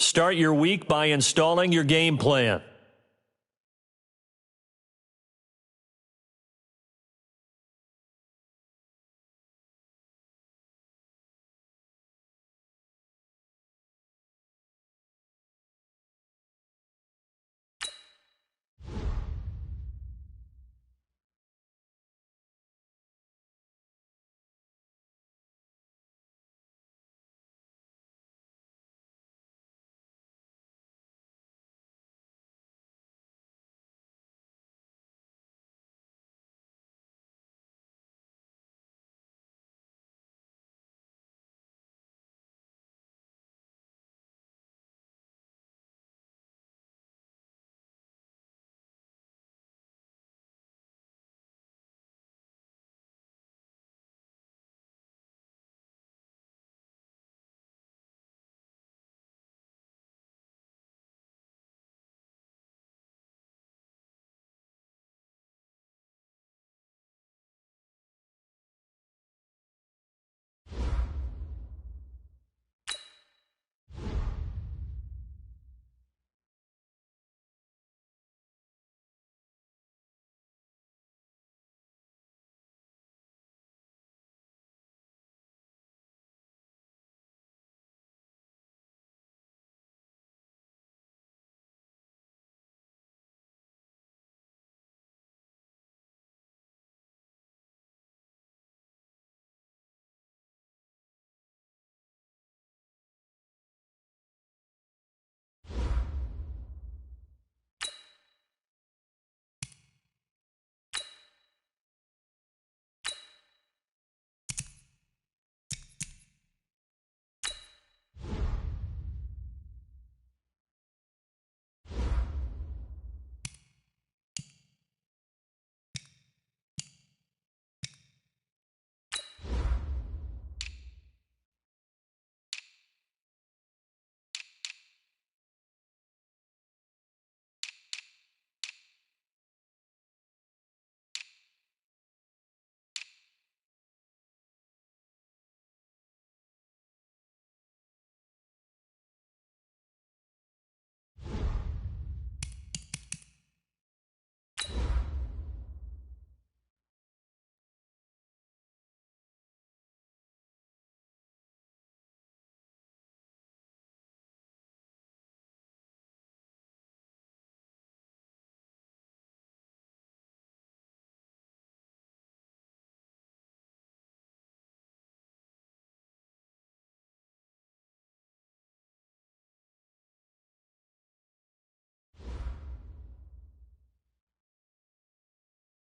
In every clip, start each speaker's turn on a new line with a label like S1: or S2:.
S1: Start your week by installing your game plan.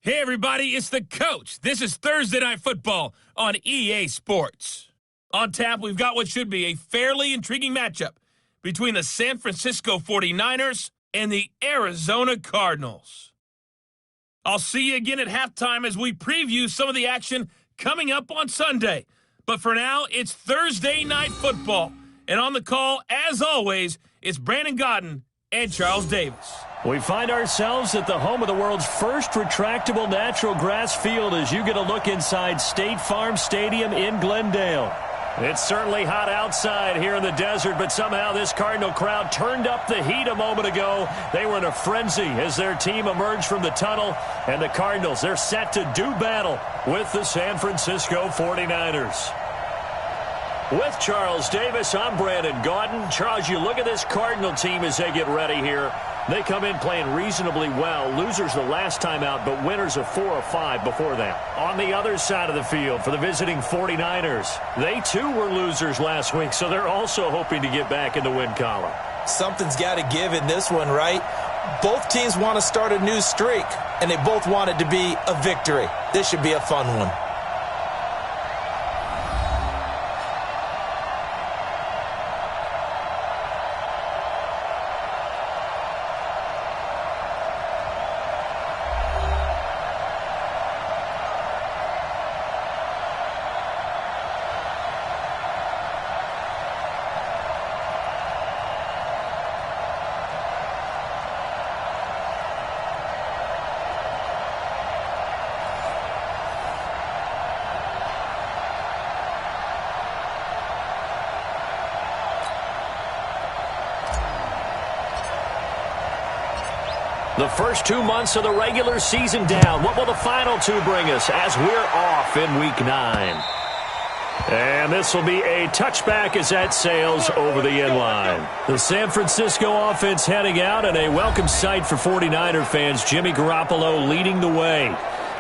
S2: Hey everybody, it's the coach. This is Thursday Night Football on EA Sports. On tap, we've got what should be a fairly intriguing matchup between the San Francisco 49ers and the Arizona Cardinals. I'll see you again at halftime as we preview some of the action coming up on Sunday. But for now, it's Thursday Night Football. And on the call, as always, it's Brandon Godden and Charles Davis.
S1: We find ourselves at the home of the world's first retractable natural grass field as you get a look inside State Farm Stadium in Glendale. It's certainly hot outside here in the desert, but somehow this Cardinal crowd turned up the heat a moment ago. They were in a frenzy as their team emerged from the tunnel, and the Cardinals, they're set to do battle with the San Francisco 49ers. With Charles Davis, I'm Brandon Gaudin. Charles, you look at this Cardinal team as they get ready here. They come in playing reasonably well. Losers the last time out, but winners of 4 or 5 before that. On the other side of the field for the visiting 49ers, they too were losers last week, so they're also hoping to get back in the win column.
S3: Something's got to give in this one, right? Both teams want to start a new streak, and they both want it to be a victory. This should be a fun one.
S1: The first 2 months of the regular season down. What will the final two bring us as we're off in Week 9? And this will be a touchback as that sails over the end line. The San Francisco offense heading out, and a welcome sight for 49er fans. Jimmy Garoppolo leading the way.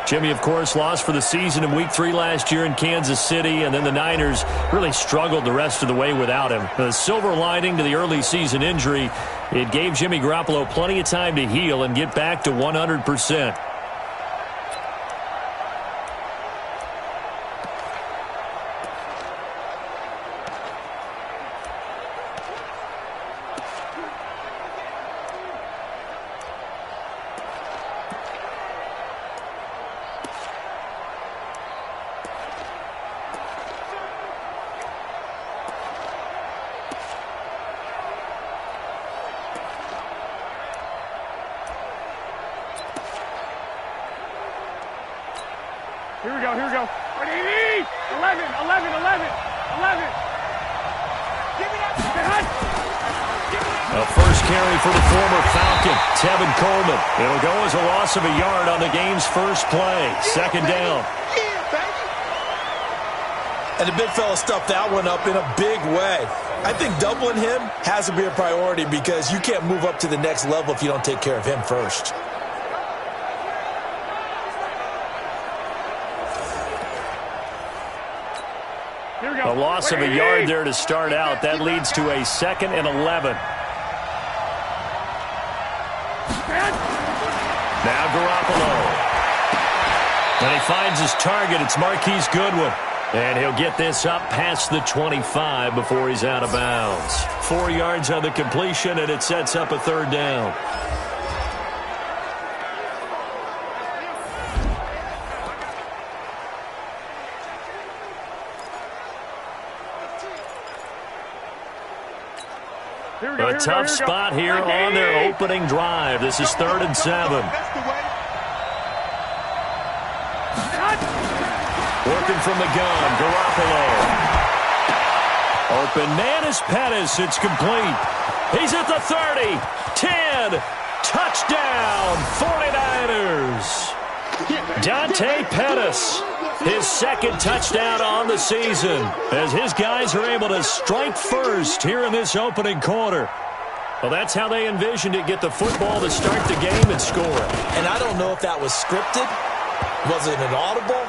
S1: Jimmy, of course, lost for the season in Week 3 last year in Kansas City, and then the Niners really struggled the rest of the way without him. The silver lining to the early season injury, it gave Jimmy Garoppolo plenty of time to heal and get back to 100%.
S4: Here we go. 11, 11. Give me that.
S1: A first carry for the former Falcon, Tevin Coleman. It'll go as a loss of a yard on the game's first play. Second down.
S3: And the big fella stuffed that one up in a big way. I think doubling him has to be a priority because you can't move up to the next level if you don't take care of him first.
S1: A loss of a yard there to start out. That leads to a 2nd and 11. Now Garoppolo. And he finds his target. It's Marquise Goodwin. And he'll get this up past the 25 before he's out of bounds. 4 yards on the completion, and it sets up a third down. A tough spot here on their opening drive. This is 3rd and 7. Working from the gun, Garoppolo. Open man is Pettis. It's complete. He's at the 30. 10. Touchdown, 49ers. Dante Pettis. His 2nd touchdown on the season as his guys are able to strike first here in this opening quarter. Well, that's how they envisioned it, get the football to start the game and score it.
S3: And I don't know if that was scripted. Was it an audible?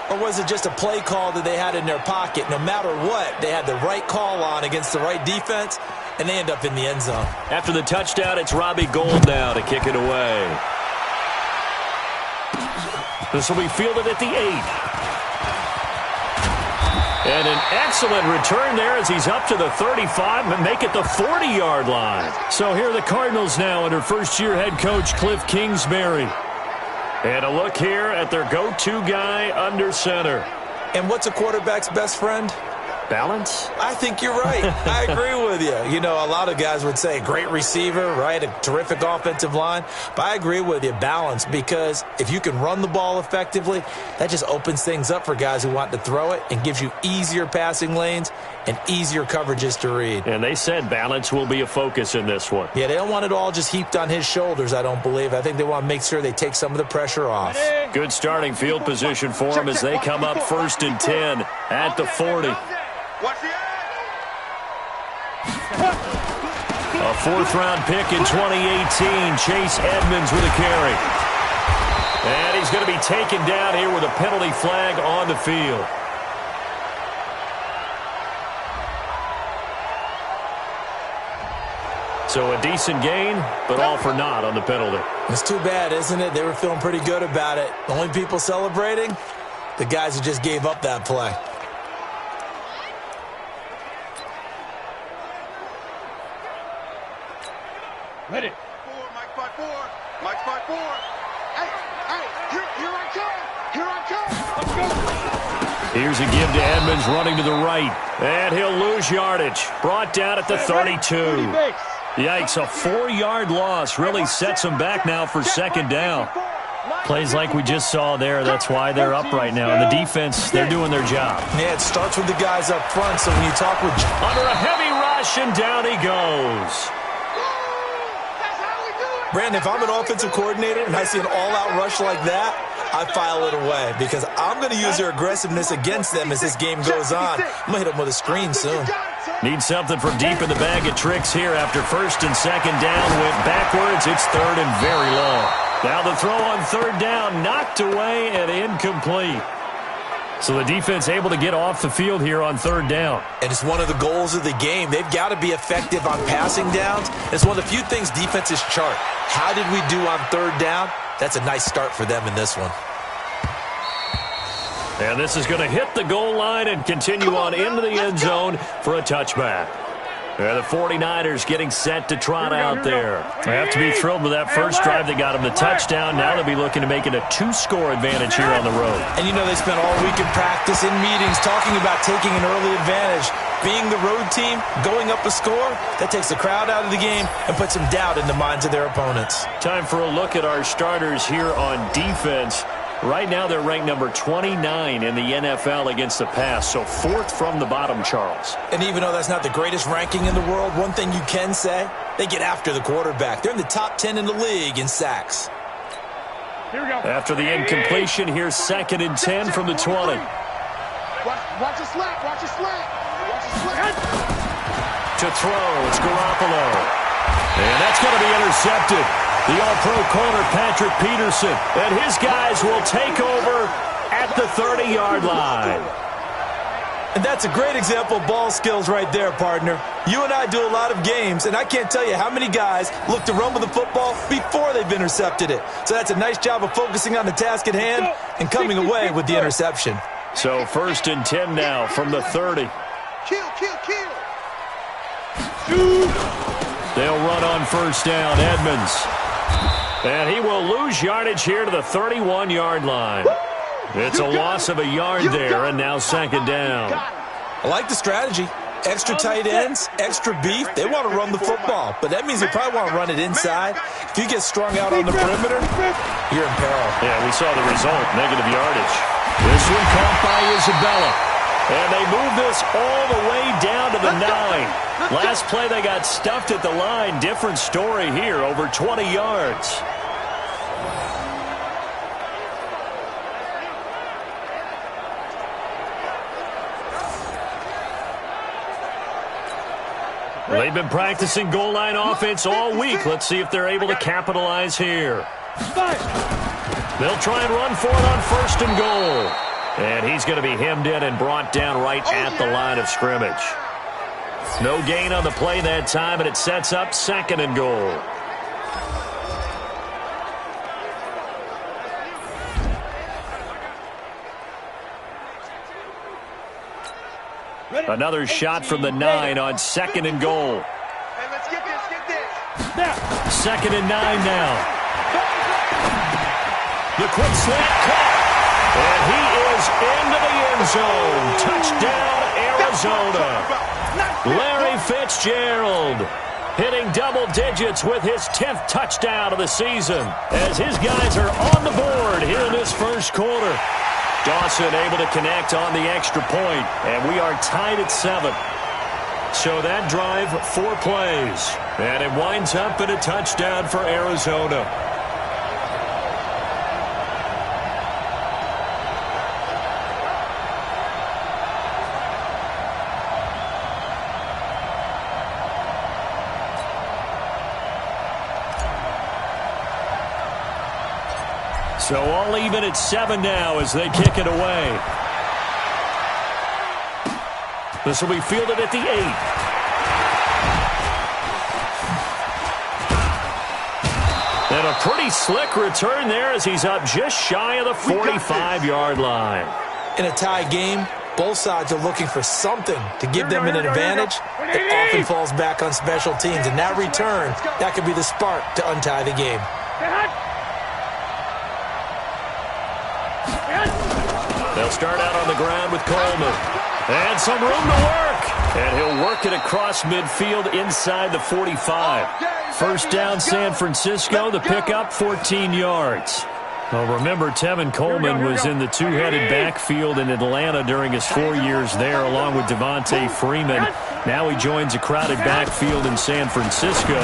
S3: Or was it just a play call that they had in their pocket? No matter what, they had the right call on against the right defense, and they end up in the end zone.
S1: After the touchdown, it's Robbie Gould now to kick it away. This will be fielded at the 8. And an excellent return there as he's up to the 35 and make it the 40-yard line. So here are the Cardinals now under first-year head coach Cliff Kingsbury. And a look here at their go-to guy under center.
S3: And what's a quarterback's best friend?
S1: Balance?
S3: I think you're right. I agree with you. You know, a lot of guys would say great receiver, right? A terrific offensive line. But I agree with you, balance, because if you can run the ball effectively, that just opens things up for guys who want to throw it and gives you easier passing lanes and easier coverages to read.
S1: And they said balance will be a focus in this one.
S3: Yeah, they don't want it all just heaped on his shoulders, I don't believe. I think they want to make sure they take some of the pressure off.
S1: Good starting field position for them as they come up 1st and 10 at the 40. A 4th-round pick in 2018, Chase Edmonds with a carry. And he's going to be taken down here with a penalty flag on the field. So a decent gain, but all for naught on the penalty.
S3: It's too bad, isn't it? They were feeling pretty good about it. The only people celebrating, the guys who just gave up that play.
S4: Ready.
S5: Mike 5-4. Mike 5-4. Hey, here I come. Let's go.
S1: Here's a give to Edmonds running to the right. And he'll lose yardage. Brought down at the 32. Yikes, a 4-yard loss really sets him back now for 2nd down. Plays like we just saw there, that's why they're up right now. And the defense, they're doing their job.
S3: Yeah, it starts with the guys up front, so when you talk with...
S1: Under a heavy rush, and down he goes.
S3: Brandon, if I'm an offensive coordinator and I see an all-out rush like that, I file it away because I'm going to use their aggressiveness against them as this game goes on. I'm going to hit them with a screen soon.
S1: Need something from deep in the bag of tricks here after first and second down went backwards. It's third and very long. Now the throw on third down, knocked away and incomplete. So the defense able to get off the field here on third down.
S3: And it's one of the goals of the game. They've got to be effective on passing downs. It's one of the few things defenses chart. How did we do on third down? That's a nice start for them in this one.
S1: And this is going to hit the goal line and continue on into the end zone for a touchback. The 49ers getting set to trot out there. They have to be thrilled with that first drive. They got them the touchdown. Now they'll be looking to make it a 2-score advantage here on the road.
S3: And you know they spent all week in practice, in meetings, talking about taking an early advantage. Being the road team, going up a score, that takes the crowd out of the game and puts some doubt in the minds of their opponents.
S1: Time for a look at our starters here on defense. Right now they're ranked number 29 in the NFL against the pass, so fourth from the bottom, Charles.
S3: And even though that's not the greatest ranking in the world, one thing you can say, they get after the quarterback. They're in the top 10 in the league in sacks.
S4: Here we go.
S1: After the incompletion, here's second and 10 from the 20.
S5: Watch the slap. Watch the slap. Watch the slap.
S1: To throw, it's Garoppolo. And that's going to be intercepted. The all-pro corner, Patrick Peterson, and his guys will take over at the 30-yard line.
S3: And that's a great example of ball skills right there, partner. You and I do a lot of games, and I can't tell you how many guys look to run with the football before they've intercepted it. So that's a nice job of focusing on the task at hand and coming away with the interception.
S1: So first and 10 now from the 30.
S5: Kill.
S1: They'll run on first down, Edmonds. And he will lose yardage here to the 31-yard line. It's a loss of a yard there, and now second down.
S3: I like the strategy. Extra tight ends, extra beef. They want to run the football, but that means they probably want to run it inside. If you get strung out on the perimeter, you're in peril.
S1: Yeah, we saw the result, negative yardage. This one caught by Isabella. And they move this all the way down to the 9. Last play, they got stuffed at the line. Different story here, over 20 yards. They've been practicing goal line offense all week. Let's see if they're able to capitalize here. They'll try and run for it on first and goal. And he's going to be hemmed in and brought down right at the line of scrimmage. No gain on the play that time, and it sets up second and goal. Another shot from the 9 on second and goal.
S5: Hey, let's get this.
S1: Second and 9 now. The quick slant caught. And he is into the end zone. Touchdown, Arizona. Larry Fitzgerald hitting double digits with his 10th touchdown of the season as his guys are on the board here in this first quarter. Dawson able to connect on the extra point, and we are tied at 7. So that drive, 4 plays, and it winds up in a touchdown for Arizona. So all even at 7 now as they kick it away. This will be fielded at the 8. And a pretty slick return there as he's up just shy of the 45-yard line.
S3: In a tie game, both sides are looking for something to give them an advantage. It often falls back on special teams. And that return, that could be the spark to untie the game.
S1: They'll start out on the ground with Coleman. And some room to work. And he'll work it across midfield inside the 45. First down, San Francisco. The pickup, 14 yards. Well, remember, Tevin Coleman was in the two-headed backfield in Atlanta during his 4 years there, along with Devontae Freeman. Now he joins a crowded backfield in San Francisco.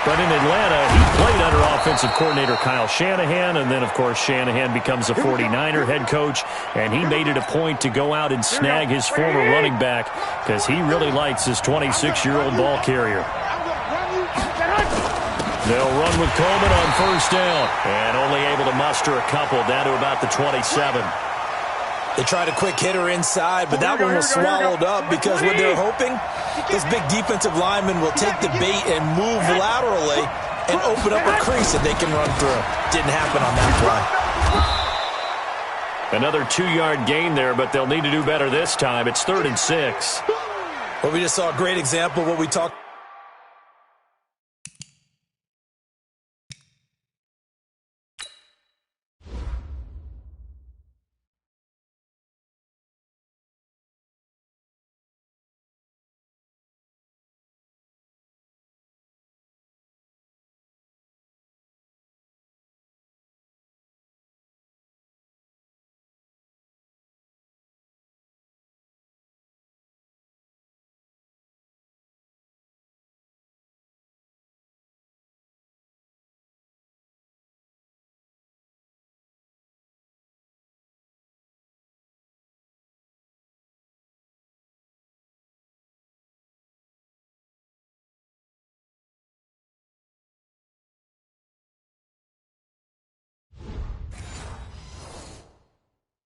S1: But in Atlanta, he played under offensive coordinator Kyle Shanahan, and then, of course, Shanahan becomes a 49er head coach, and he made it a point to go out and snag his former running back because he really likes his 26-year-old ball carrier. They'll run with Coleman on first down, and only able to muster a couple down to about the 27.
S3: They tried a quick hitter inside, but that one was swallowed up because what they're hoping, those big defensive linemen will take the bait and move laterally and open up a crease that they can run through. Didn't happen on that
S1: play. Another 2-yard gain there, but they'll need to do better this time. It's 3rd and 6.
S3: Well, we just saw a great example of what we talked.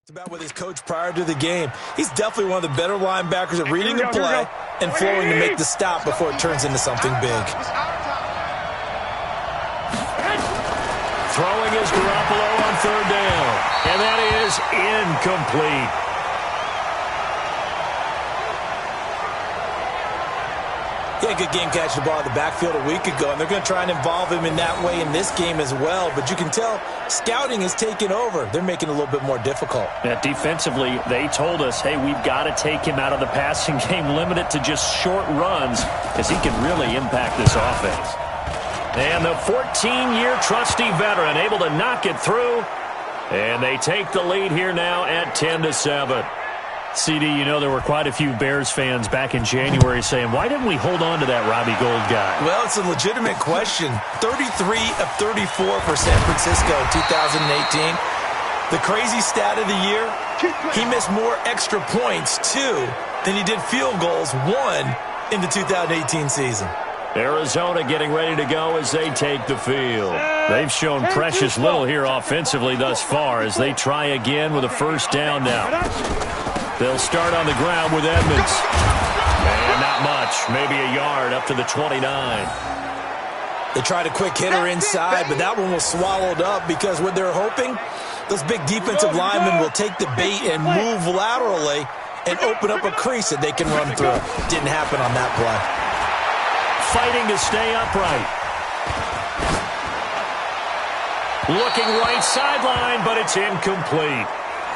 S3: About with his coach prior to the game. He's definitely one of the better linebackers at reading a play and flowing to make the stop before it turns into something big.
S1: Throwing is Garoppolo on 3rd down, and that is incomplete.
S3: He had a good game catching the ball in the backfield a week ago, and they're going to try and involve him in that way in this game as well. But you can tell scouting is taking over. They're making it a little bit more difficult.
S1: Yeah, defensively, they told us, hey, we've got to take him out of the passing game, limit it to just short runs, because he can really impact this offense. And the 14-year trusty veteran able to knock it through, and they take the lead here now at 10-7. CD, you know there were quite a few Bears fans back in January saying, why didn't we hold on to that Robbie Gould guy?
S3: Well, it's a legitimate question. 33 of 34 for San Francisco in 2018. The crazy stat of the year, he missed more extra points, 2, than he did field goals, 1, in the 2018 season.
S1: Arizona getting ready to go as they take the field. They've shown precious little here offensively thus far as they try again with a first down now. They'll start on the ground with Edmonds. And not much, maybe a yard up to the 29.
S3: They tried a quick hitter inside, but that one was swallowed up because what they're hoping, those big defensive linemen will take the bait and move laterally and open up a crease that they can run through. Didn't happen on that play.
S1: Fighting to stay upright. Looking right sideline, but it's incomplete.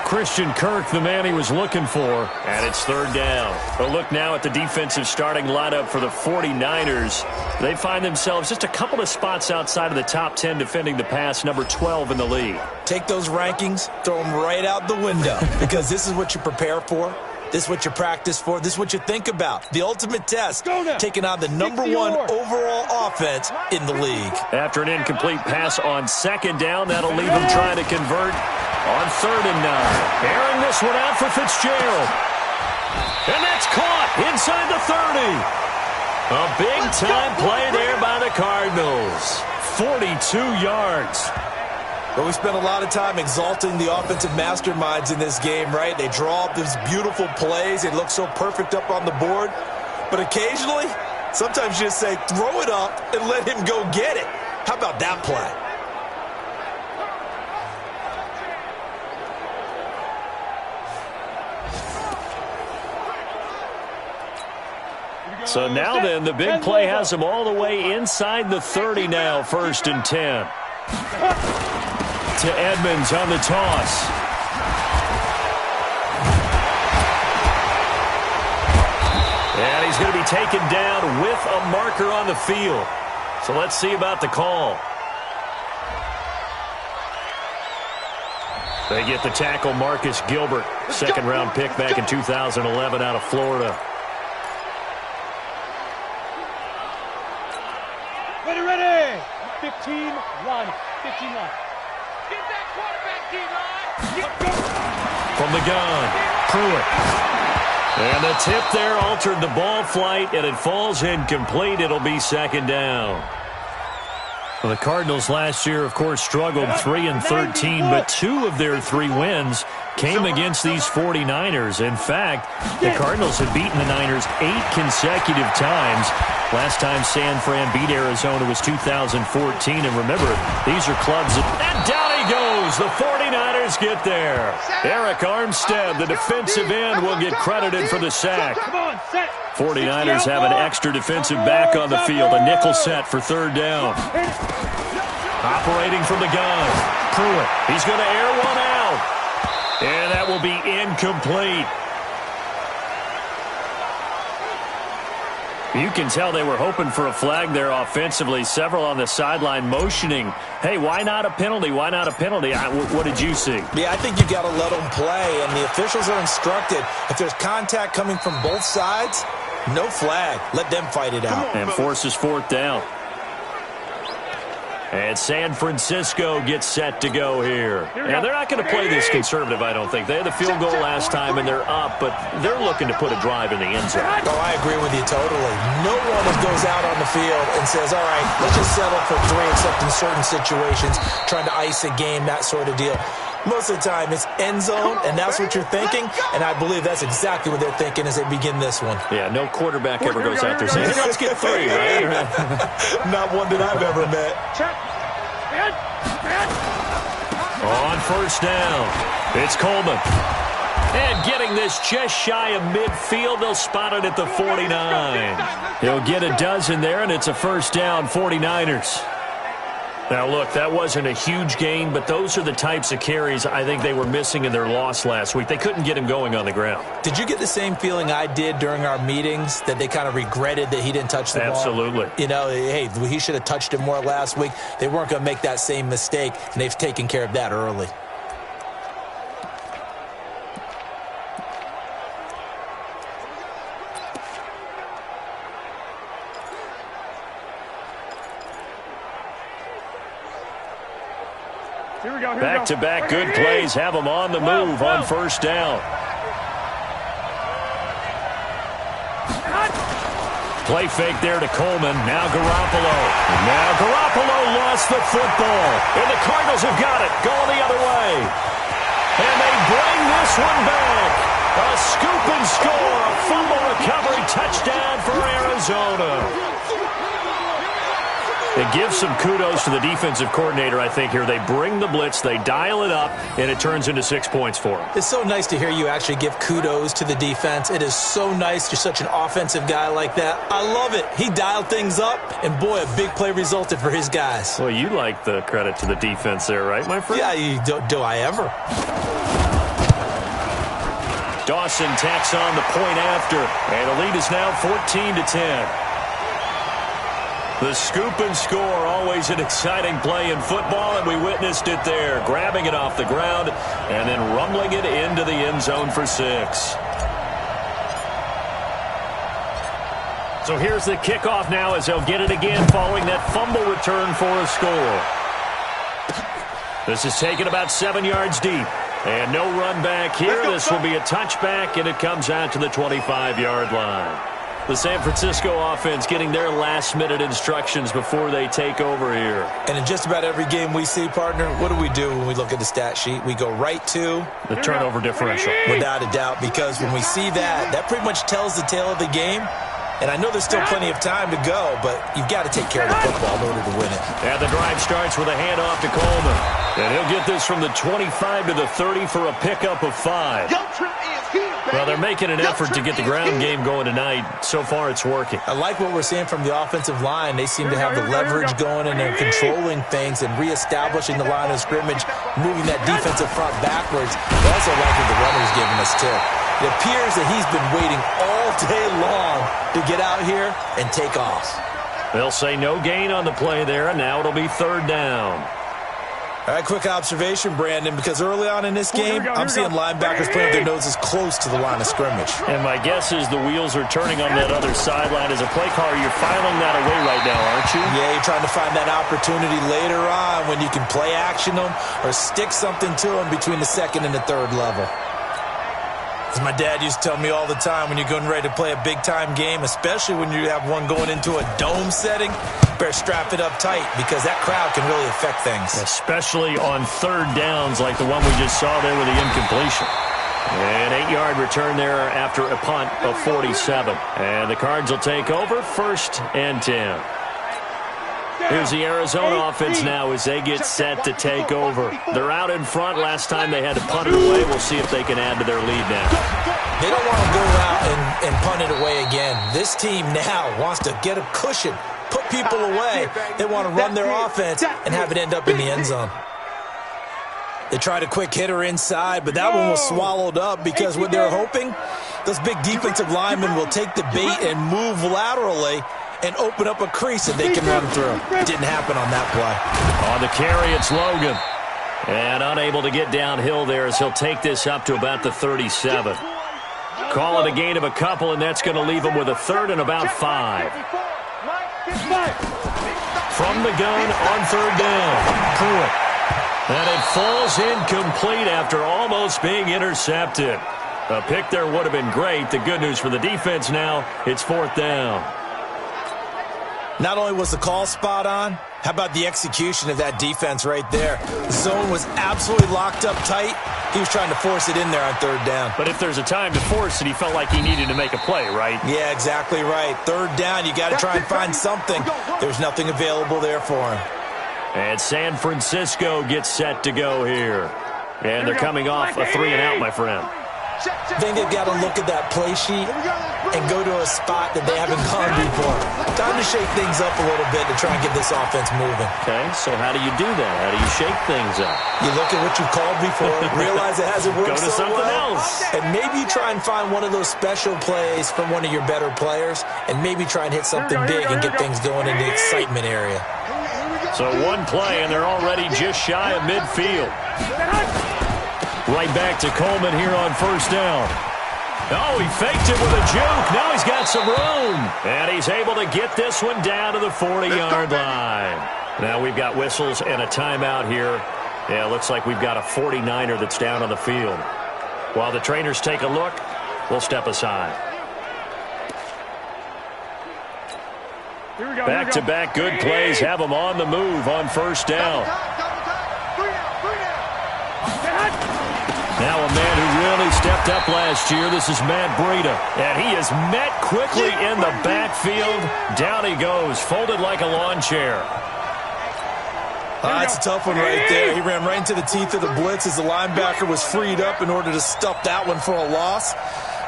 S1: Christian Kirk, the man he was looking for, and it's 3rd down. A look now at the defensive starting lineup for the 49ers. They find themselves just a couple of spots outside of the top 10 defending the pass, number 12 in the league.
S3: Take those rankings, throw them right out the window, because this is what you prepare for. This is what you practice for. This is what you think about. The ultimate test, taking on the number 1 overall offense in the league.
S1: After an incomplete pass on 2nd down, that'll leave him trying to convert on 3rd and 9. Airing this one out for Fitzgerald. And that's caught inside the 30. A big-time play there by the Cardinals. 42 yards.
S3: But we spent a lot of time exalting the offensive masterminds in this game, right? They draw up these beautiful plays. They look so perfect up on the board. But occasionally, sometimes you just say, throw it up and let him go get it. How about that play?
S1: So now then, the big play has them all the way inside the 30 now, 1st and 10. To Edmonds on the toss. And he's going to be taken down with a marker on the field. So let's see about the call. They get the tackle, Marcus Gilbert, 2nd-round pick back in 2011 out of Florida.
S4: Ready, ready! Team run. 15 line.
S5: Get that quarterback, D-line.
S1: From the gun, Pruitt. And the tip there altered the ball flight, and it falls incomplete. It'll be second down. Well, the Cardinals last year, of course, struggled 3-13, but 2 of their 3 wins came against these 49ers. In fact, the Cardinals have beaten the Niners 8 consecutive times. Last time San Fran beat Arizona was 2014. And remember, these are clubs. And down he goes. The 49ers get there. Eric Armstead, the defensive end, will get credited for the sack. 49ers have an extra defensive back on the field. A nickel set for third down. Operating from the gun. Pruitt. He's going to air one out. And that will be incomplete. You can tell they were hoping for a flag there offensively. Several on the sideline motioning, hey, why not a penalty? Why not a penalty? What did you see?
S3: Yeah, I think you got to let them play, and the officials are instructed. If there's contact coming from both sides, no flag. Let them fight it out.
S1: And forces fourth down. And San Francisco gets set to go here. Now, they're not going to play this conservative, I don't think. They had the field goal last time, and they're up, but they're looking to put a drive in the end zone.
S3: Oh, I agree with you totally. No one goes out on the field and says, all right, let's just settle for 3, except in certain situations, trying to ice a game, that sort of deal. Most of the time, it's end zone, and that's what you're thinking, and I believe that's exactly what they're thinking as they begin this one.
S1: Yeah, no quarterback ever goes out there saying, hey, let's get 3, right?
S3: Not one that I've ever met.
S1: On first down, it's Coleman. And getting this just shy of midfield, they'll spot it at the 49. He'll get a dozen there, and it's a first down, 49ers. Now, look, that wasn't a huge gain, but those are the types of carries I think they were missing in their loss last week. They couldn't get him going on the ground.
S3: Did you get the same feeling I did during our meetings, that they kind of regretted that he didn't touch the ball?
S1: Absolutely.
S3: You know, hey, he should have touched it more last week. They weren't going to make that same mistake, and they've taken care of that early.
S1: Back-to-back good plays have them on the move on first down. Play fake there to Coleman. Now Garoppolo. Now Garoppolo lost the football. And the Cardinals have got it. Going the other way. And they bring this one back. A scoop and score. A fumble recovery touchdown for Arizona. It gives some kudos to the defensive coordinator, I think, here. They bring the blitz, they dial it up, and it turns into 6 points for them.
S3: It's so nice to hear you actually give kudos to the defense. It is so nice. You're such an offensive guy like that. I love it. He dialed things up, and boy, a big play resulted for his guys.
S1: Well, you like the credit to the defense there, right, my friend?
S3: Yeah, do I ever?
S1: Dawson tacks on the point after, and the lead is now 14-10. The scoop and score, always an exciting play in football, and we witnessed it there, grabbing it off the ground and then rumbling it into the end zone for 6. So here's the kickoff now as they'll get it again following that fumble return for a score. This is taken about 7 yards deep, and no run back here. This will be a touchback, and it comes out to the 25-yard line. The San Francisco offense getting their last-minute instructions before they take over here.
S3: And in just about every game we see, partner, what do when we look at the stat sheet? We go right to
S1: the turnover differential.
S3: Without a doubt, because when we see that, that pretty much tells the tale of the game. And I know there's still plenty of time to go, but you've got to take care of the football in order to win it.
S1: And the drive starts with a handoff to Coleman. And he'll get this from the 25 to the 30 for a pickup of 5. Well, they're making an effort to get the ground game going tonight. So far, it's working.
S3: I like what we're seeing from the offensive line. They seem to have the leverage going, and they're controlling things and reestablishing the line of scrimmage, moving that defensive front backwards. I also like what the runner's giving us, too. It appears that he's been waiting all day long to get out here and take off.
S1: They'll say no gain on the play there, and now it'll be third down.
S3: All right, quick observation, Brandon, because early on in this game, I'm seeing linebackers playing with their noses close to the line of scrimmage.
S1: And my guess is the wheels are turning on that other sideline. As a play caller, you're filing that away right now, aren't you?
S3: Yeah, you're trying to find that opportunity later on when you can play action them or stick something to them between the second and the third level. As my dad used to tell me all the time, when you're getting ready to play a big-time game, especially when you have one going into a dome setting, better strap it up tight because that crowd can really affect things.
S1: Especially on third downs like the one we just saw there with the incompletion. An 8-yard return there after a punt of 47. And the Cards will take over, 1st and 10. Here's the Arizona offense now as they get set to take over. They're out in front. Last time they had to punt it away. We'll see if they can add to their lead now.
S3: They don't want to go out and punt it away again. This team now wants to get a cushion, put people away. They want to run their offense and have it end up in the end zone. They tried a quick hitter inside, but that one was swallowed up because what they're hoping, those big defensive linemen will take the bait and move laterally and open up a crease that they can run through. Didn't happen on that play.
S1: On the carry, it's Logan. And unable to get downhill there as he'll take this up to about the 37. Call it a gain of a couple, and that's going to leave him with a 3rd and about 5. From the gun on 3rd down. Pruitt. And it falls incomplete after almost being intercepted. A pick there would have been great. The good news for the defense now, it's 4th down.
S3: Not only was the call spot on, how about the execution of that defense right there? The zone was absolutely locked up tight. He was trying to force it in there on 3rd down.
S1: But if there's a time to force it, he felt like he needed to make a play, right?
S3: Yeah, exactly right. 3rd down, you got to try and find something. There's nothing available there for him.
S1: And San Francisco gets set to go here. And they're coming off a 3-and-out, my friend.
S3: I think they've got to look at that play sheet and go to a spot that they haven't gone before. Time to shake things up a little bit to try and get this offense moving.
S1: Okay, so how do you do that? How do you shake things up?
S3: You look at what you've called before, realize it hasn't worked
S1: Go to
S3: so
S1: something
S3: well,
S1: else.
S3: and maybe try and find one of those special plays from one of your better players, and maybe try and hit something big and get things going in the excitement area.
S1: So one play, and they're already just shy of midfield. Right back to Coleman here on 1st down. Oh, he faked it with a juke. Now he's got some room. And he's able to get this one down to the 40-yard line. Now we've got whistles and a timeout here. Yeah, looks like we've got a 49er that's down on the field. While the trainers take a look, we'll step aside. Back-to-back good plays have them on the move on 1st down. Now a man who really stepped up last year. This is Matt Breida. And he is met quickly in the backfield. Down he goes, folded like a lawn chair.
S3: That's a tough one right there. He ran right into the teeth of the blitz as the linebacker was freed up in order to stuff that one for a loss.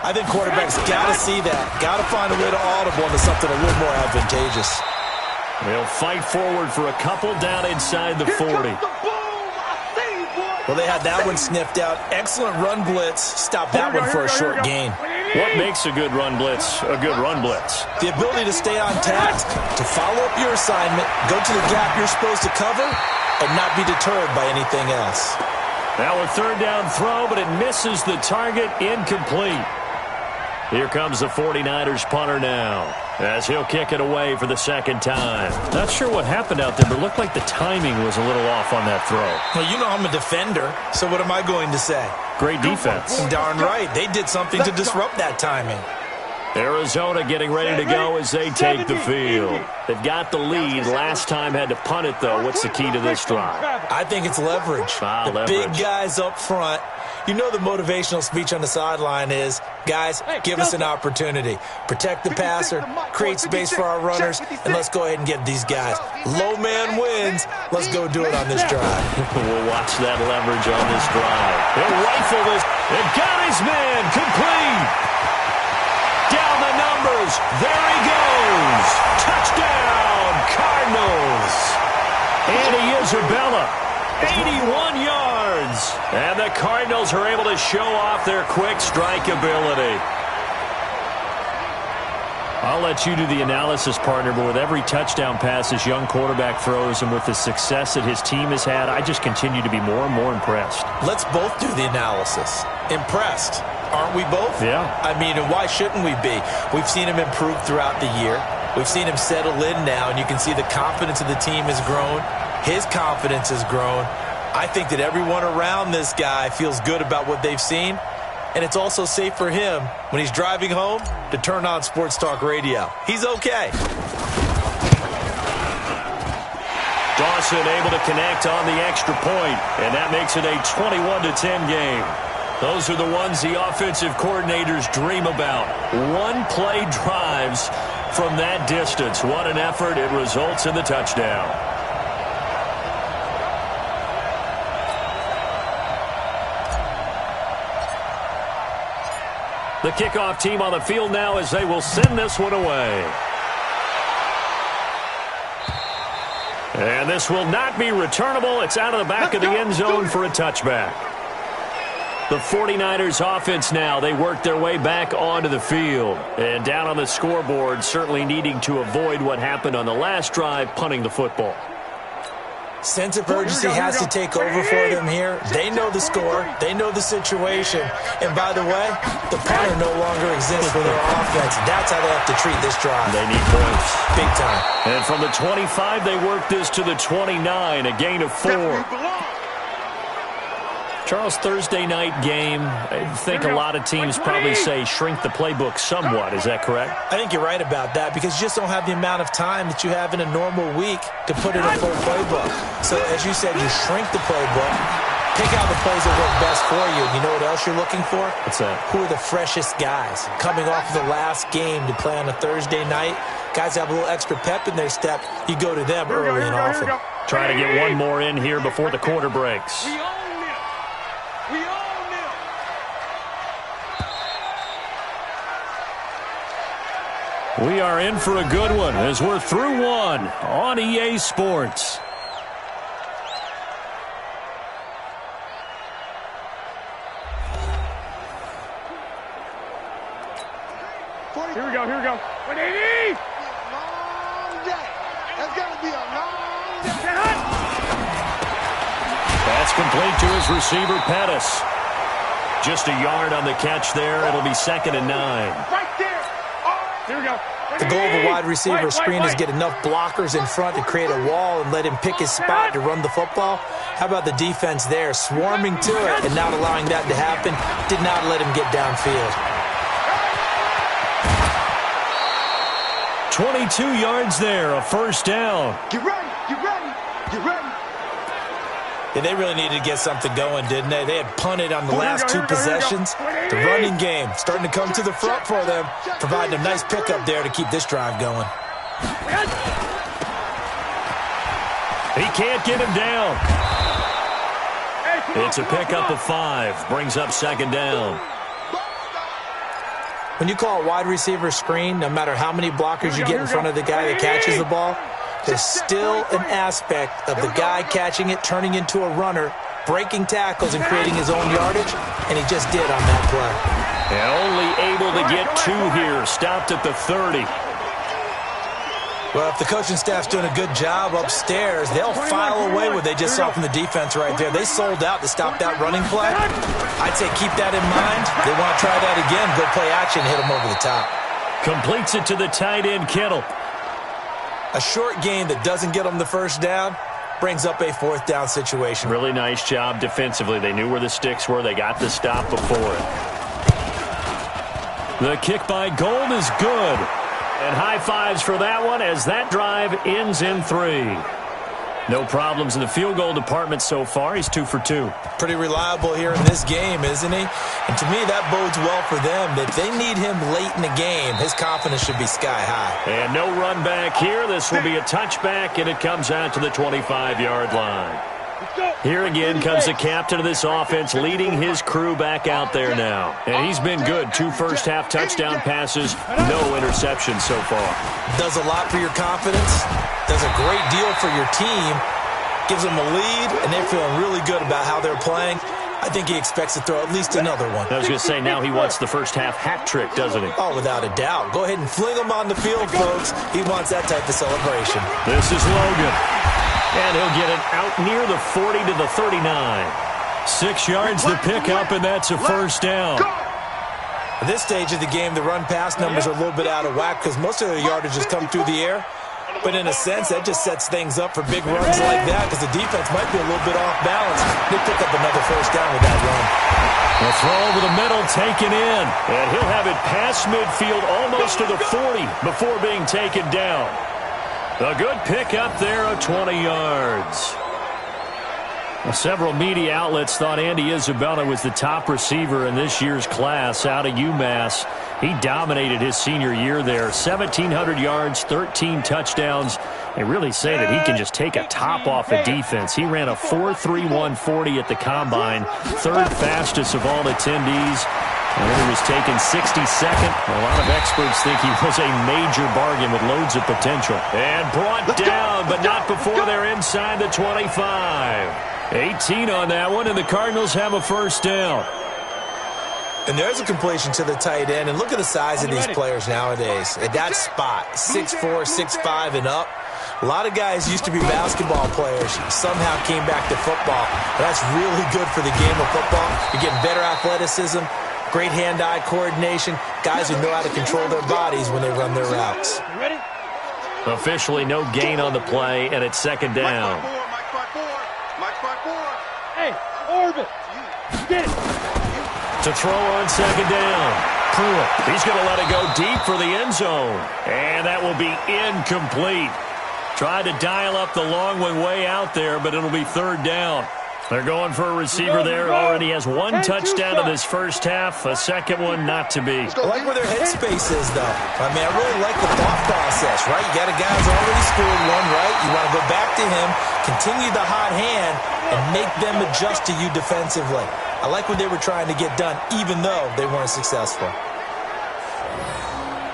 S3: I think quarterbacks got to see that. Got to find a way to audible into something a little more advantageous.
S1: They'll fight forward for a couple down inside the 40.
S3: Well, they had that one sniffed out. Excellent run blitz. Stop that one for a short gain.
S1: What makes a good run blitz a good run blitz?
S3: The ability to stay on task, to follow up your assignment, go to the gap you're supposed to cover, and not be deterred by anything else.
S1: Now a 3rd down throw, but it misses the target, incomplete. Here comes the 49ers punter now, as he'll kick it away for the 2nd time. Not sure what happened out there, but it looked like the timing was a little off on that throw.
S3: Well, you know I'm a defender, so what am I going to say?
S1: Great defense.
S3: Darn right. They did something to disrupt that timing.
S1: Arizona getting ready to go as they take the field. They've got the lead. Last time had to punt it, though. What's the key to this drive?
S3: I think it's leverage. The big guys up front. You know the motivational speech on the sideline is, guys, give us an opportunity. Protect the passer, create space for our runners, and let's go ahead and get these guys. Low man wins. Let's go do it on this drive.
S1: We'll watch that leverage on this drive. He'll rifle this. It got his man complete. Down the numbers. There he goes. Touchdown, Cardinals. Andy Isabella, 81 yards. And the Cardinals are able to show off their quick strike ability. I'll let you do the analysis, partner, but with every touchdown pass this young quarterback throws and with the success that his team has had, I just continue to be more and more impressed.
S3: Let's both do the analysis. Impressed. Aren't we both?
S1: Yeah.
S3: I mean, and why shouldn't we be? We've seen him improve throughout the year. We've seen him settle in now, and you can see the confidence of the team has grown. His confidence has grown. I think that everyone around this guy feels good about what they've seen. And it's also safe for him when he's driving home to turn on Sports Talk Radio. He's okay.
S1: Dawson able to connect on the extra point, and that makes it a 21-10 game. Those are the ones the offensive coordinators dream about. One-play drives from that distance. What an effort. It results in the touchdown. The kickoff team on the field now as they will send this one away. And this will not be returnable. It's out of the back of the end zone for a touchback. The 49ers offense now, they work their way back onto the field. And down on the scoreboard, certainly needing to avoid what happened on the last drive, punting the football.
S3: Sense of urgency has to take over for them here. They know the score. They know the situation. And by the way, the punter no longer exists for their offense. That's how they have to treat this drive.
S1: They need points.
S3: Big time.
S1: And from the 25, they work this to the 29, a gain of 4. Charles, Thursday night game, I think a lot of teams probably say shrink the playbook somewhat. Is that correct?
S3: I think you're right about that because you just don't have the amount of time that you have in a normal week to put in a full playbook. So, as you said, you shrink the playbook, pick out the plays that work best for you. You know what else you're looking for?
S1: What's that?
S3: Who are the freshest guys coming off of the last game to play on a Thursday night? Guys have a little extra pep in their step. You go to them early and often.
S1: Try to get one more in here before the quarter breaks. We are in for a good one as we're through one on EA Sports.
S5: Here we go, here we go. 180! Long day. That's going to be a long day.
S1: That's complete to his receiver, Pettis. Just a yard on the catch there. It'll be 2nd and 9.
S5: Right there. Here we go.
S3: The goal of a wide receiver screen is get enough blockers in front to create a wall and let him pick his spot to run the football. How about the defense there, swarming to it and not allowing that to happen? Did not let him get downfield.
S1: 22 yards there, a first down.
S5: Get ready, get ready, get ready.
S3: Yeah, they really needed to get something going, didn't they? They had punted on the last 2 possessions. The running game starting to come to the front for them, providing a nice pickup there to keep this drive going.
S1: He can't get him down. It's a pickup of 5, brings up 2nd down.
S3: When you call a wide receiver screen, no matter how many blockers you get in front of the guy that catches the ball, there's still an aspect of the guy catching it, turning into a runner, breaking tackles and creating his own yardage, and he just did on that play.
S1: And only able to get 2 here, stopped at the 30.
S3: Well, if the coaching staff's doing a good job upstairs, they'll file away what they just saw from the defense right there. They sold out to stop that running play. I'd say keep that in mind. They want to try that again, go play action, hit them over the top.
S1: Completes it to the tight end, Kittle.
S3: A short gain that doesn't get them the first down brings up a 4th down situation.
S1: Really nice job defensively. They knew where the sticks were. They got the stop before it. The kick by Gold is good. And high fives for that one as that drive ends in 3. No problems in the field goal department so far. He's 2 for 2.
S3: Pretty reliable here in this game, isn't he? And to me, that bodes well for them. If they need him late in the game, his confidence should be sky high.
S1: And no run back here. This will be a touchback, and it comes out to the 25-yard line. Here again comes the captain of this offense leading his crew back out there now. And he's been good. 2 first-half touchdown passes, no interceptions so far.
S3: Does a lot for your confidence. Does a great deal for your team. Gives them a lead, and they're feeling really good about how they're playing. I think he expects to throw at least another one.
S1: I was going to say, now he wants the first half hat trick, doesn't he?
S3: Oh, without a doubt. Go ahead and fling him on the field, folks. He wants that type of celebration.
S1: This is Logan. And he'll get it out near the 40 to the 39. 6 yards the pickup, and that's a first down.
S3: At this stage of the game, the run-pass numbers are a little bit out of whack because most of the yardage has come through the air. But in a sense, that just sets things up for big runs like that because the defense might be a little bit off balance. They pick up another first down with that run.
S1: The throw over the middle taken in. And he'll have it past midfield almost to the 40 before being taken down. A good pickup there of 20 yards. Several media outlets thought Andy Isabella was the top receiver in this year's class out of UMass. He dominated his senior year there. 1,700 yards, 13 touchdowns. They really say that he can just take a top off a defense. He ran a 4.31 40 at the Combine, third fastest of all attendees. And he was taken 62nd. A lot of experts think he was a major bargain with loads of potential. And brought down, but not before they're inside the 25. 18 on that one, and the Cardinals have a first down.
S3: And there's a completion to the tight end. And look at the size of these players nowadays. At that spot, 6'4", 6'5", and up. A lot of guys used to be basketball players, somehow came back to football. That's really good for the game of football. You're getting better athleticism, great hand-eye coordination, guys who know how to control their bodies when they run their routes.
S1: Officially no gain on the play, and it's second down.
S4: Hey, Orbit, get it.
S1: To throw on second down. Pruitt. He's going to let it go deep for the end zone. And that will be incomplete. Tried to dial up the long one way out there, but it'll be third down. They're going for a receiver there. Already has one touchdown in this first half. A second one not to be.
S3: I like where their headspace is, though. I mean, I really like the thought process, right? You got a guy who's already scored one, right? You want to go back to him, continue the hot hand, and make them adjust to you defensively. I like what they were trying to get done, even though they weren't successful.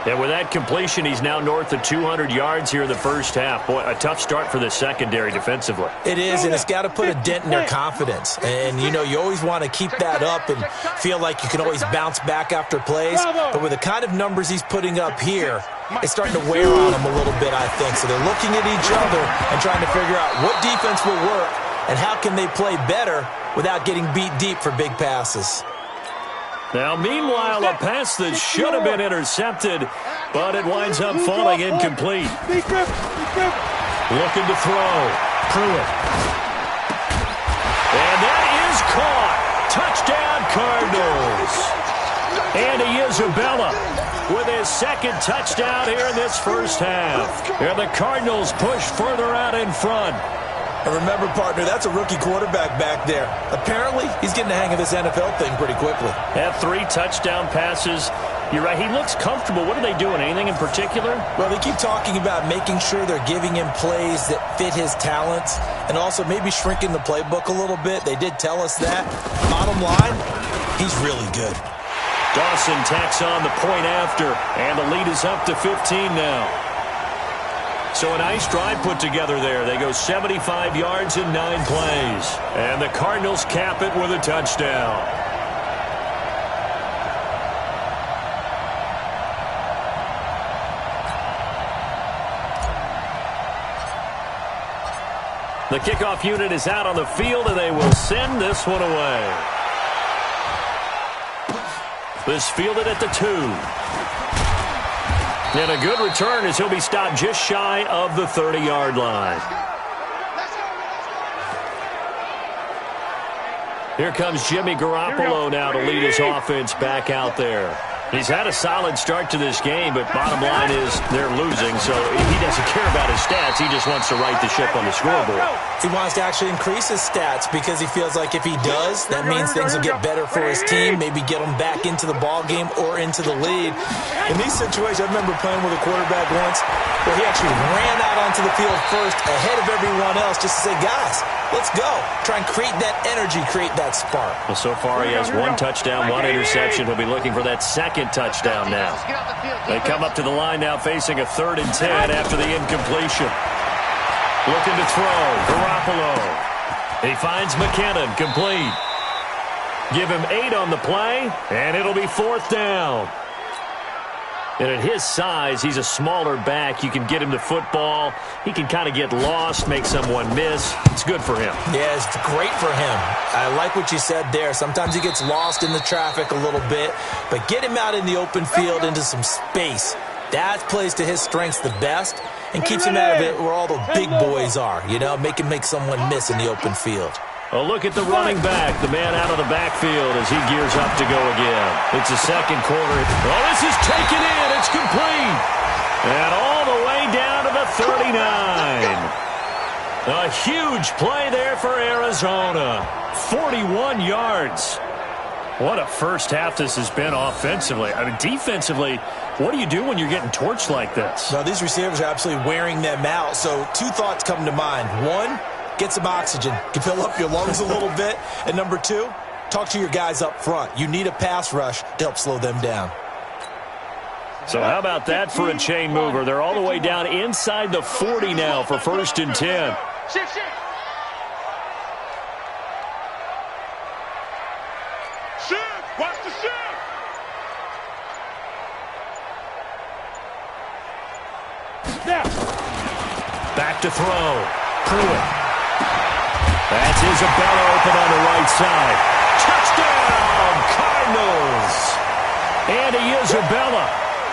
S1: And with that completion, he's now north of 200 yards here in the first half. Boy, a tough start for the secondary defensively.
S3: It is, and it's got to put a dent in their confidence. And, you know, you always want to keep that up and feel like you can always bounce back after plays. But with the kind of numbers he's putting up here, it's starting to wear on them a little bit, I think. So they're looking at each other and trying to figure out what defense will work and how can they play better without getting beat deep for big passes.
S1: Now, meanwhile, a pass that should have been intercepted, but it winds up falling incomplete. Looking to throw. Pruitt. And that is caught. Touchdown, Cardinals. Andy Isabella with his second touchdown here in this first half. And the Cardinals push further out in front.
S3: And remember, partner, that's a rookie quarterback back there. Apparently, he's getting the hang of this NFL thing pretty quickly.
S1: Had 3 touchdown passes. You're right, he looks comfortable. What are they doing? Anything in particular?
S3: Well, they keep talking about making sure they're giving him plays that fit his talents and also maybe shrinking the playbook a little bit. They did tell us that. Bottom line, he's really good.
S1: Dawson tacks on the point after, and the lead is up to 15 now. So a nice drive put together there. They go 75 yards in 9 plays. And the Cardinals cap it with a touchdown. The kickoff unit is out on the field, and they will send this one away. This fielded at the 2. And a good return as he'll be stopped just shy of the 30-yard line. Here comes Jimmy Garoppolo now to lead his offense back out there. He's had a solid start to this game, but bottom line is they're losing, so he doesn't care about his stats. He just wants to right the ship on the scoreboard.
S3: He wants to actually increase his stats because he feels like if he does, that means things will get better for his team, maybe get him back into the ball game or into the lead. In these situations, I remember playing with a quarterback once where he actually ran out onto the field first ahead of everyone else just to say, guys, let's go. Try and create that energy, create that spark.
S1: Well, so far he has 1 touchdown, 1 interception. He'll be looking for that second touchdown now. They come up to the line now facing a 3rd and 10 after the incompletion. Looking to throw. Garoppolo. He finds McKinnon complete. Give him 8 on the play, and it'll be 4th down. And at his size, he's a smaller back. You can get him the football. He can kind of get lost, make someone miss. It's good for him.
S3: Yeah, it's great for him. I like what you said there. Sometimes he gets lost in the traffic a little bit, but get him out in the open field into some space. That plays to his strengths the best and keeps him out of it where all the big boys are, you know, make him make someone miss in the open field.
S1: A look at the running back, the man out of the backfield as he gears up to go again. It's the second quarter. Oh, this is taken in. It's complete. And all the way down to the 39. A huge play there for Arizona. 41 yards. What a first half this has been offensively. I mean, defensively, what do you do when you're getting torched like this?
S3: Well, these receivers are absolutely wearing them out. So 2 thoughts come to mind. One, get some oxygen. You fill up your lungs a little bit. And number 2, talk to your guys up front. You need a pass rush to help slow them down.
S1: So how about that for a chain mover? They're all the way down inside the 40 now for 1st and 10.
S5: Shift. Watch the shift.
S1: Back to throw. Pruitt. That's Isabella open on the right side. Touchdown, Cardinals. Andy Isabella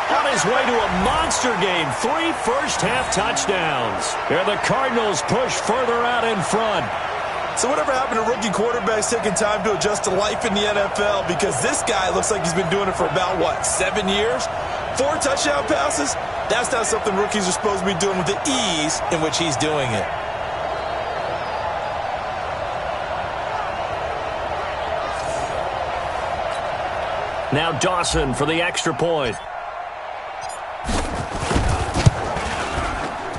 S1: on his way to a monster game. 3 first-half touchdowns. And the Cardinals push further out in front.
S3: So whatever happened to rookie quarterbacks taking time to adjust to life in the NFL? Because this guy looks like he's been doing it for about, 7 years? 4 touchdown passes? That's not something rookies are supposed to be doing with the ease in which he's doing it.
S1: Now Dawson for the extra point.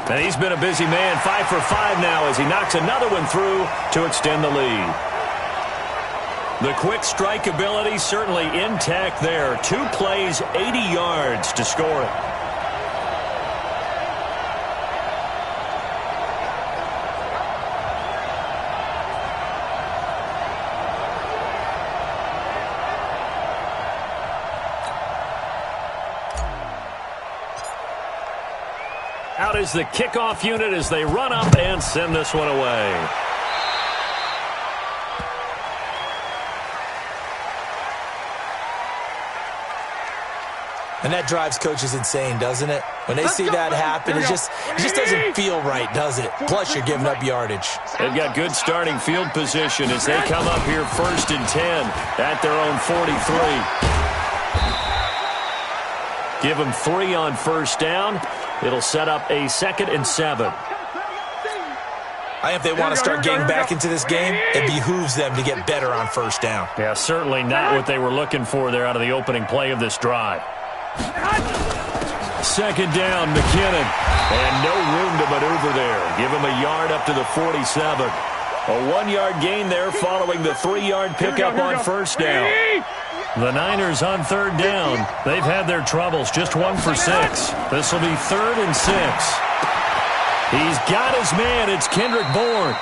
S1: And he's been a busy man, 5 for 5 now as he knocks another one through to extend the lead. The quick strike ability certainly intact there. 2 plays, 80 yards to score it. Out is the kickoff unit as they run up and send this one away.
S3: And that drives coaches insane, doesn't it? When they see that happen, it just doesn't feel right, does it? Plus, you're giving up yardage.
S1: They've got good starting field position as they come up here 1st and 10 at their own 43. Give them 3 on 1st down. It'll set up a 2nd and 7.
S3: I think if they want to start getting back into this game, it behooves them to get better on 1st down.
S1: Yeah, certainly not what they were looking for there out of the opening play of this drive. 2nd down, McKinnon. And no room to maneuver there. Give him a yard up to the 47. A 1-yard gain there following the 3-yard pickup on 1st down. The Niners on 3rd down. They've had their troubles, just 1 for 6. This will be 3rd and 6. He's got his man. It's Kendrick Bourne.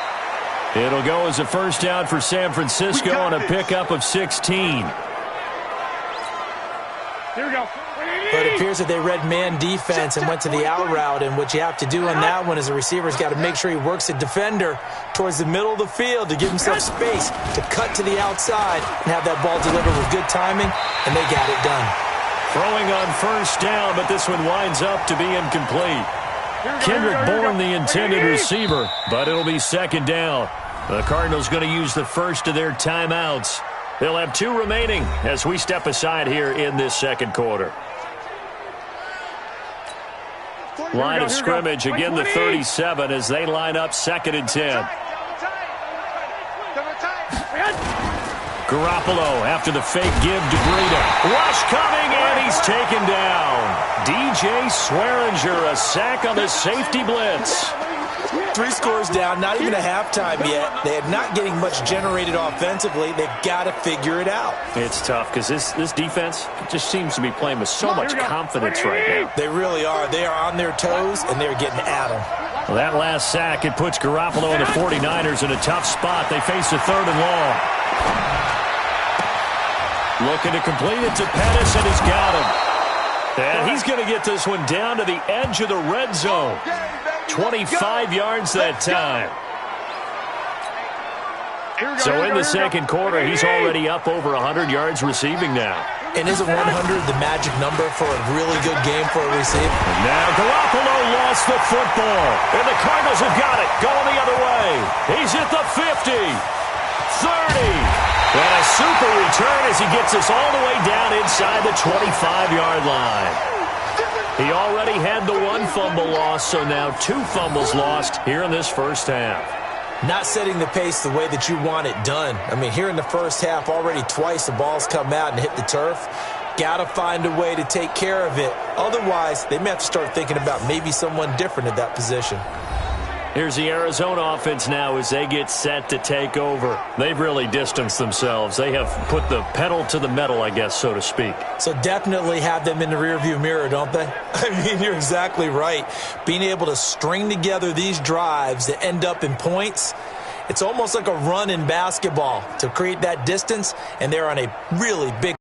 S1: It'll go as a 1st down for San Francisco on a pickup of 16.
S5: Here we go.
S3: But it appears that they read man defense and went to the out route, and what you have to do on that one is the receiver's got to make sure he works a defender towards the middle of the field to give himself space to cut to the outside and have that ball delivered with good timing, and they got it done.
S1: Throwing on 1st down, but this one winds up to be incomplete. Kendrick Bourne, the intended receiver, but it'll be 2nd down. The Cardinals going to use the first of their timeouts. They'll have 2 remaining as we step aside here in this 2nd quarter. Line of scrimmage, again the 37 as they line up 2nd and 10. Garoppolo after the fake give to Breida. Rush coming, and he's taken down. DJ Swearinger, a sack on the safety blitz.
S3: 3 scores down, not even a halftime yet. They are not getting much generated offensively. They've got to figure it out.
S1: It's tough because this defense just seems to be playing with so much confidence right now.
S3: They really are. They are on their toes, and they're getting at them.
S1: Well, that last sack, it puts Garoppolo and the 49ers in a tough spot. They face a 3rd and long. Looking to complete it to Pettis, and he's got him. And he's going to get this one down to the edge of the red zone. 25 yards that time. So in the second quarter, he's already up over 100 yards receiving now.
S3: And isn't 100 the magic number for a really good game for a receiver?
S1: And now Garoppolo lost the football. And the Cardinals have got it. Going the other way. He's at the 50. 30. And a super return as he gets us all the way down inside the 25-yard line. He already had the one fumble loss, so now 2 fumbles lost here in this first half.
S3: Not setting the pace the way that you want it done. I mean, here in the first half, already twice the ball's come out and hit the turf. Got to find a way to take care of it. Otherwise, they may have to start thinking about maybe someone different at that position.
S1: Here's the Arizona offense now as they get set to take over. They've really distanced themselves. They have put the pedal to the metal, I guess, so to speak.
S3: So definitely have them in the rearview mirror, don't they? I mean, you're exactly right. Being able to string together these drives that end up in points, it's almost like a run in basketball to create that distance, and they're on a really big